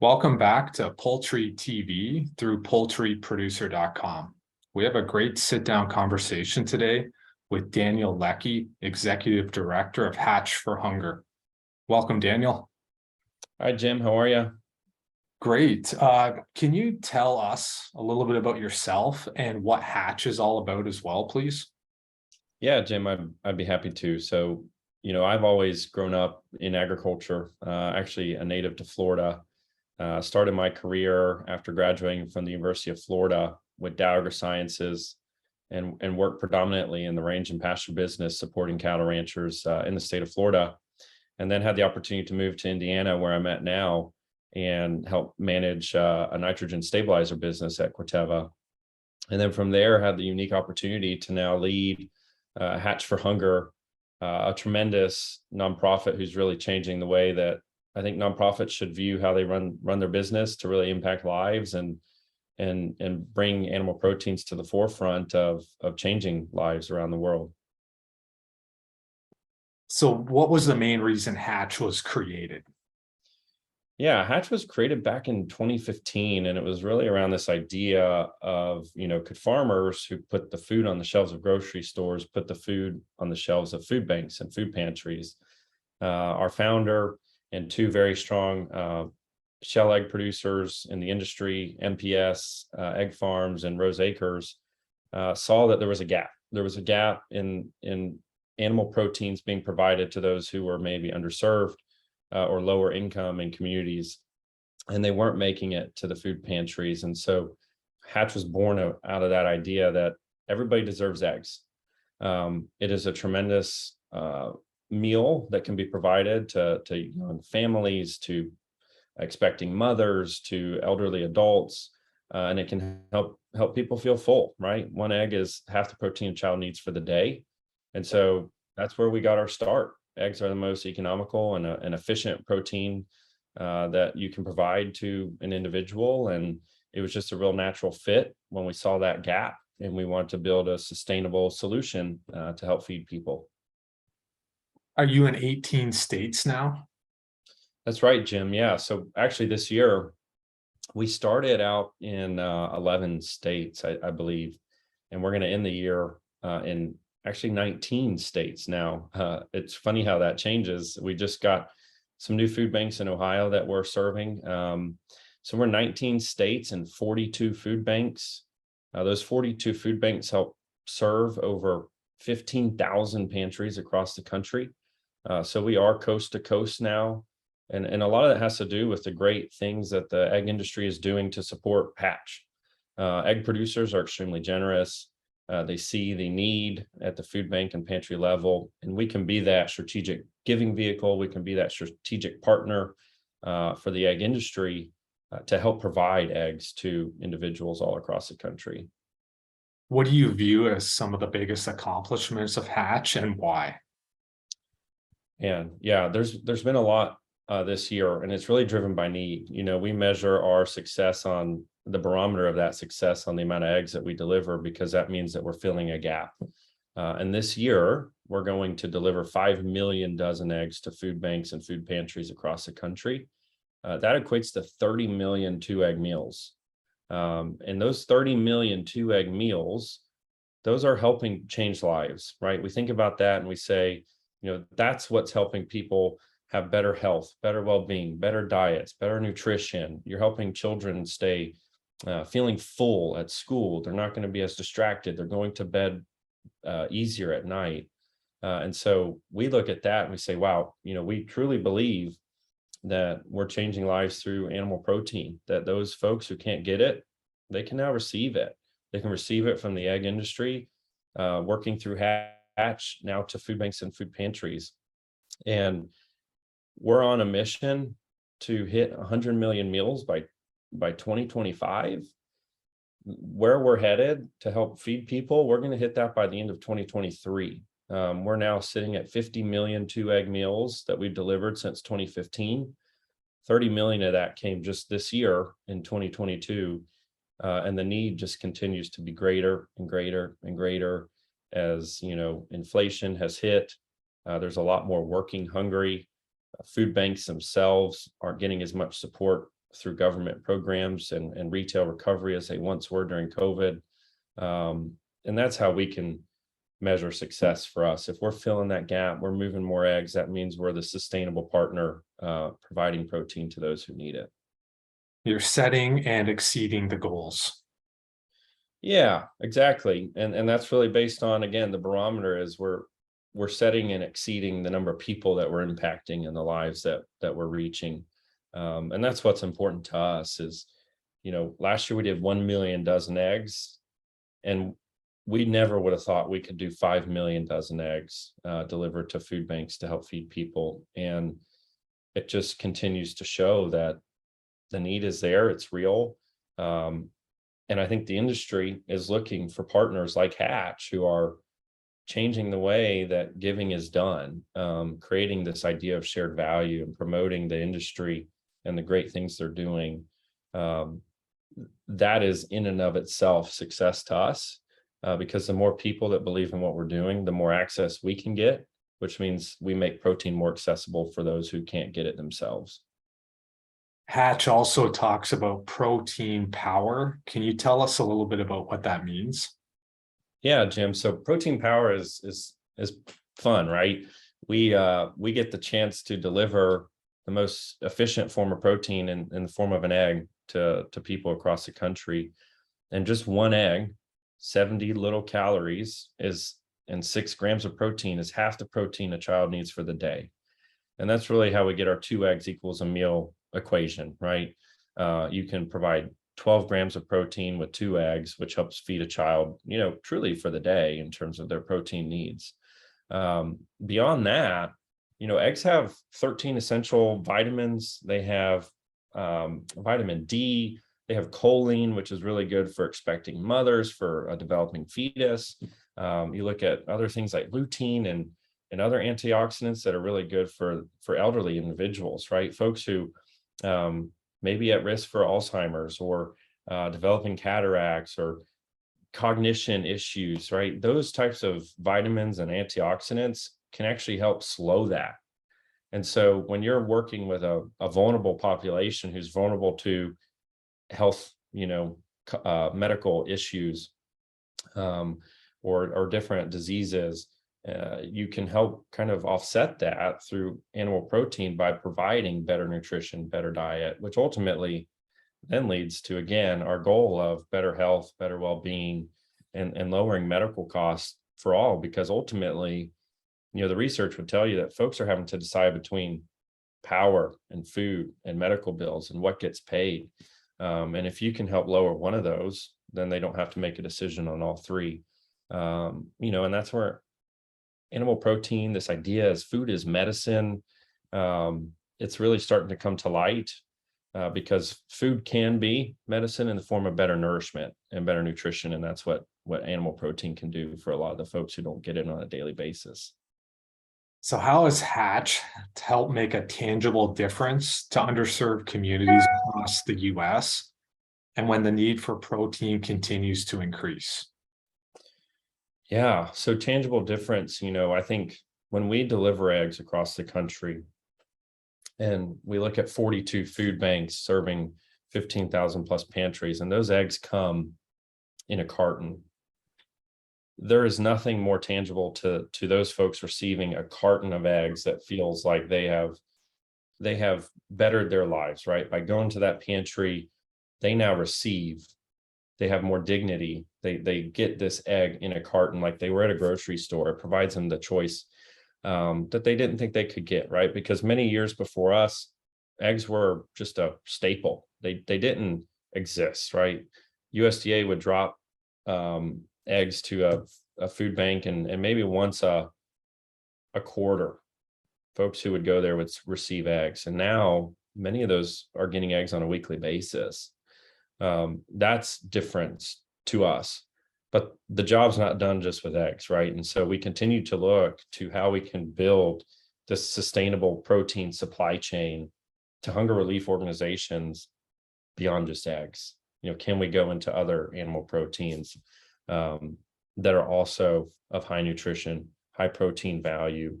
Welcome back to Poultry TV through poultryproducer.com. We have a great sit-down conversation today with Daniel Leckie, Executive Director of Hatch for Hunger. Welcome, Daniel. Hi, Jim. How are you? Great. Can you tell us a little bit about yourself and what Hatch is all about as well, please? Yeah, Jim, I'd be happy to. So, I've always grown up in agriculture, actually a native to Florida. Started my career after graduating from the University of Florida with Agrisciences and worked predominantly in the range and pasture business, supporting cattle ranchers in the state of Florida. And then had the opportunity to move to Indiana, where I'm at now, and help manage a nitrogen stabilizer business at Corteva. And then from there, had the unique opportunity to now lead Hatch for Hunger, a tremendous nonprofit who's really changing the way that I think nonprofits should view how they run their business to really impact lives and bring animal proteins to the forefront of changing lives around the world. So what was the main reason Hatch was created? Yeah, Hatch was created back in 2015, and it was really around this idea of, could farmers who put the food on the shelves of grocery stores put the food on the shelves of food banks and food pantries? Our founder and two very strong shell egg producers in the industry, MPS, Egg Farms, and Rose Acres, saw that there was a gap. There was a gap in animal proteins being provided to those who were maybe underserved or lower income in communities, and they weren't making it to the food pantries. And so Hatch was born out of that idea that everybody deserves eggs. It is a tremendous meal that can be provided to young families, to expecting mothers, to elderly adults, and it can help people feel full, right? One egg is half the protein a child needs for the day. And so that's where we got our start. Eggs are the most economical and an efficient protein that you can provide to an individual. And it was just a real natural fit when we saw that gap, and we wanted to build a sustainable solution to help feed people. Are you in 18 states now? That's right, Jim. Yeah. So actually this year, we started out in 11 states, I believe, and we're going to end the year in actually 19 states now. It's funny how that changes. We just got some new food banks in Ohio that we're serving. So we're 19 states and 42 food banks. Those 42 food banks help serve over 15,000 pantries across the country. So we are coast to coast now. And a lot of that has to do with the great things that the egg industry is doing to support Hatch. Egg producers are extremely generous. They see the need at the food bank and pantry level, and we can be that strategic giving vehicle. We can be that strategic partner for the egg industry to help provide eggs to individuals all across the country. What do you view as some of the biggest accomplishments of Hatch and why? And yeah, there's been a lot this year, and it's really driven by need. We measure our success on the barometer of that success on the amount of eggs that we deliver, because that means that we're filling a gap. And this year, we're going to deliver 5 million dozen eggs to food banks and food pantries across the country. That equates to 30 million 2-egg meals. And those 30 million 2-egg meals, those are helping change lives, right? We think about that and we say, that's what's helping people have better health, better well-being, better diets, better nutrition. You're helping children stay feeling full at school. They're not going to be as distracted. They're going to bed easier at night. And so we look at that and we say, wow, we truly believe that we're changing lives through animal protein, that those folks who can't get it, they can now receive it. They can receive it from the egg industry, working through Hatch now to food banks and food pantries. And we're on a mission to hit 100 million meals by 2025. Where we're headed to help feed people, we're going to hit that by the end of 2023. We're now sitting at 50 million 2-egg meals that we've delivered since 2015. 30 million of that came just this year in 2022. And the need just continues to be greater and greater and greater as, inflation has hit. There's a lot more working hungry. Food banks themselves aren't getting as much support through government programs and retail recovery as they once were during COVID. And that's how we can measure success for us. If we're filling that gap, we're moving more eggs, that means we're the sustainable partner providing protein to those who need it. You're setting and exceeding the goals. Yeah, exactly. And that's really based on, again, the barometer is we're setting and exceeding the number of people that we're impacting and the lives that we're reaching. And that's what's important to us is, last year we did 1 million dozen eggs, and we never would have thought we could do 5 million dozen eggs delivered to food banks to help feed people. And it just continues to show that the need is there, it's real. And I think the industry is looking for partners like Hatch who are changing the way that giving is done, creating this idea of shared value and promoting the industry and the great things they're doing. That is in and of itself success to us, because the more people that believe in what we're doing, the more access we can get, which means we make protein more accessible for those who can't get it themselves. Hatch also talks about protein power. Can you tell us a little bit about what that means? Yeah, Jim. So protein power is fun, right? We get the chance to deliver the most efficient form of protein in the form of an egg to people across the country. And just one egg, 70 little calories and 6 grams of protein is half the protein a child needs for the day. And that's really how we get our 2 eggs equals a meal equation, right? You can provide 12 grams of protein with 2 eggs, which helps feed a child, truly for the day in terms of their protein needs. Beyond that, eggs have 13 essential vitamins. They have vitamin D. They have choline, which is really good for expecting mothers, for a developing fetus. You look at other things like lutein and other antioxidants that are really good for elderly individuals, right? Folks who may be at risk for Alzheimer's or developing cataracts or cognition issues, right? Those types of vitamins and antioxidants can actually help slow that. And so when you're working with a vulnerable population who's vulnerable to health, medical issues or different diseases, you can help kind of offset that through animal protein by providing better nutrition, better diet, which ultimately then leads to, again, our goal of better health, better well-being, and lowering medical costs for all, because ultimately, the research would tell you that folks are having to decide between power and food and medical bills and what gets paid. And if you can help lower one of those, then they don't have to make a decision on all three. And that's where animal protein, this idea as food is medicine, it's really starting to come to light, because food can be medicine in the form of better nourishment and better nutrition. And that's what animal protein can do for a lot of the folks who don't get it on a daily basis. So how has Hatch to help make a tangible difference to underserved communities across the US and when the need for protein continues to increase? Yeah, so tangible difference, I think when we deliver eggs across the country and we look at 42 food banks serving 15,000 plus pantries, and those eggs come in a carton, there is nothing more tangible to those folks receiving a carton of eggs that feels like they have bettered their lives, right? By going to that pantry, they now receive, they have more dignity. They get this egg in a carton like they were at a grocery store. It provides them the choice that they didn't think they could get, right? Because many years before us, eggs were just a staple. They didn't exist, right? USDA would drop eggs to a food bank and maybe once a quarter, folks who would go there would receive eggs. And now many of those are getting eggs on a weekly basis. That's different to us, but the job's not done just with eggs, right? And so we continue to look to how we can build this sustainable protein supply chain to hunger relief organizations beyond just eggs. Can we go into other animal proteins that are also of high nutrition, high protein value,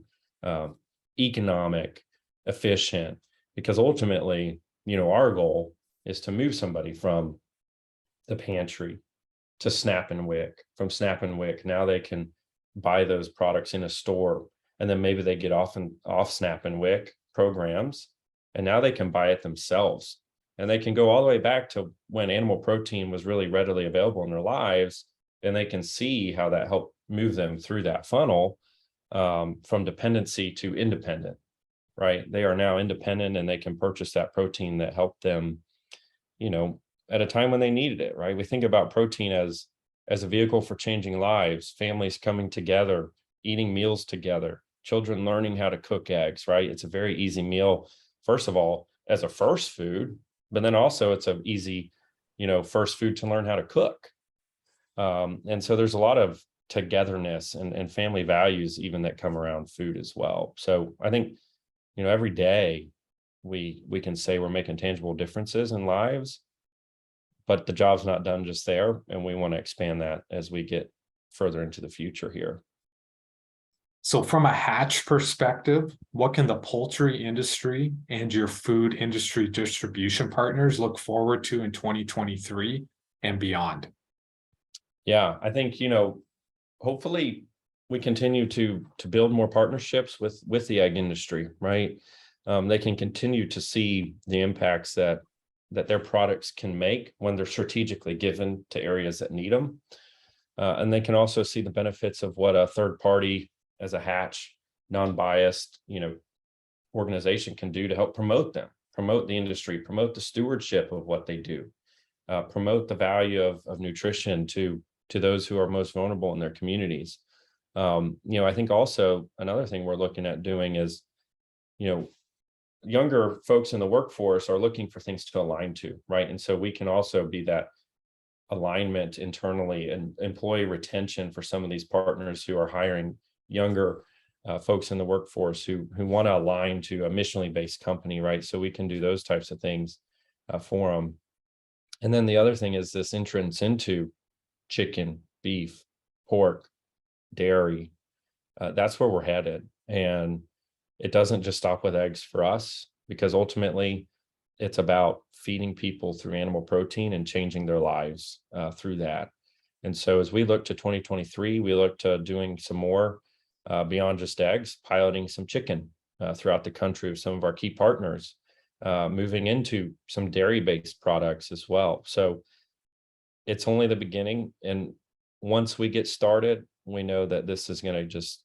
economic, efficient? Because ultimately, our goal is to move somebody from the pantry to Snap and Wick. From Snap and Wick, now they can buy those products in a store, and then maybe they get off Snap and Wick programs, and now they can buy it themselves. And they can go all the way back to when animal protein was really readily available in their lives, and they can see how that helped move them through that funnel, from dependency to independent, right? They are now independent, and they can purchase that protein that helped them, at a time when they needed it, right? We think about protein as a vehicle for changing lives, families coming together, eating meals together, children learning how to cook eggs, right? It's a very easy meal, first of all, as a first food, but then also it's an easy, first food to learn how to cook. And so there's a lot of togetherness and family values even that come around food as well. So I think, every day we can say we're making tangible differences in lives, but the job's not done just there. And we want to expand that as we get further into the future here. So from a hatch perspective, what can the poultry industry and your food industry distribution partners look forward to in 2023 and beyond? Yeah, I think, hopefully we continue to build more partnerships with the ag industry, right? They can continue to see the impacts that their products can make when they're strategically given to areas that need them. And they can also see the benefits of what a third party as a hatch, non-biased, organization can do to help promote them, promote the industry, promote the stewardship of what they do, promote the value of nutrition to those who are most vulnerable in their communities. I think also another thing we're looking at doing is, younger folks in the workforce are looking for things to align to, right? And so we can also be that alignment internally and employee retention for some of these partners who are hiring younger folks in the workforce who want to align to a missionally based company, right? So we can do those types of things for them. And then the other thing is this entrance into chicken, beef, pork, dairy. That's where we're headed. And it doesn't just stop with eggs for us, because ultimately it's about feeding people through animal protein and changing their lives through that. And so as we look to 2023, we look to doing some more beyond just eggs, piloting some chicken throughout the country with some of our key partners, moving into some dairy-based products as well. So it's only the beginning. And once we get started, we know that this is going to just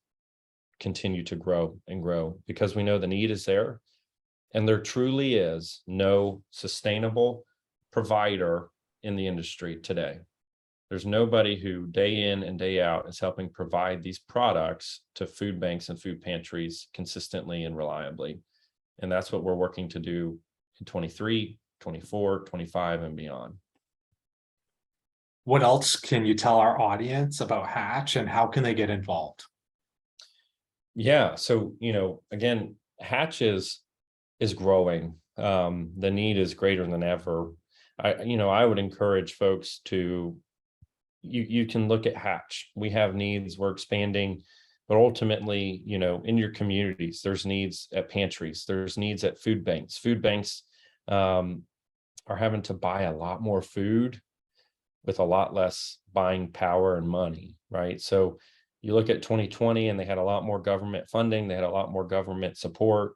continue to grow and grow, because we know the need is there. And there truly is no sustainable provider in the industry today. There's nobody who day in and day out is helping provide these products to food banks and food pantries consistently and reliably. And that's what we're working to do in 23, 24, 25, and beyond. What else can you tell our audience about Hatch, and how can they get involved? Yeah, so, again, Hatch is growing. The need is greater than ever. I would encourage folks to, you can look at Hatch. We have needs, we're expanding, but ultimately, in your communities, there's needs at pantries, there's needs at food banks. Food banks are having to buy a lot more food with a lot less buying power and money, right? So you look at 2020 and they had a lot more government funding, they had a lot more government support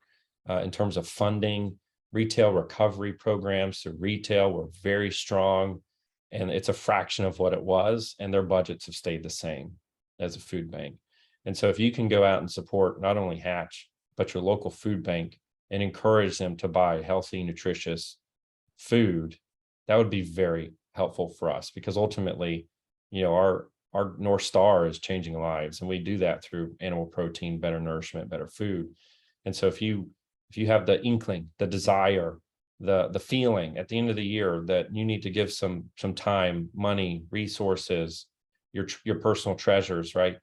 in terms of funding. Retail recovery programs to retail were very strong, and it's a fraction of what it was, and their budgets have stayed the same as a food bank. And so if you can go out and support not only Hatch, but your local food bank and encourage them to buy healthy, nutritious food, that would be very helpful for us, because ultimately, our North Star is changing lives, and we do that through animal protein, better nourishment, better food. And so if you have the inkling, the desire, the feeling at the end of the year that you need to give some time, money, resources, your personal treasures, right?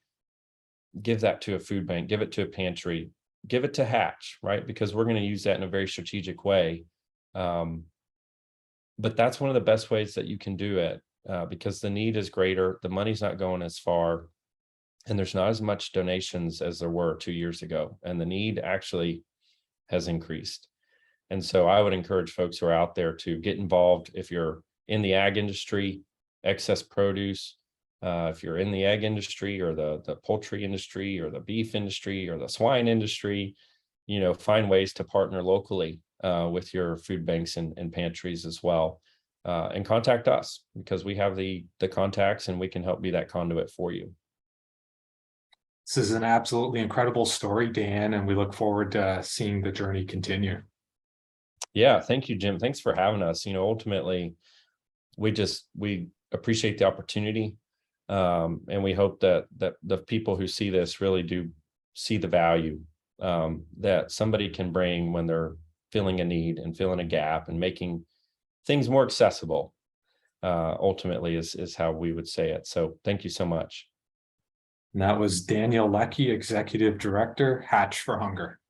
Give that to a food bank, give it to a pantry, give it to Hatch, right? Because we're going to use that in a very strategic way. But that's one of the best ways that you can do it, because the need is greater, the money's not going as far, and there's not as much donations as there were 2 years ago, and the need actually has increased. And so I would encourage folks who are out there to get involved. If you're in the ag industry, excess produce, if you're in the egg industry or the poultry industry or the beef industry or the swine industry, find ways to partner locally with your food banks and pantries as well. And contact us, because we have the contacts and we can help be that conduit for you. This is an absolutely incredible story, Dan, and we look forward to seeing the journey continue. Yeah, thank you, Jim. Thanks for having us. Ultimately, we appreciate the opportunity. And we hope that the people who see this really do see the value that somebody can bring when they're filling a need and filling a gap and making things more accessible, ultimately is how we would say it. So thank you so much. And that was Daniel Leckie, Executive Director, Hatch for Hunger.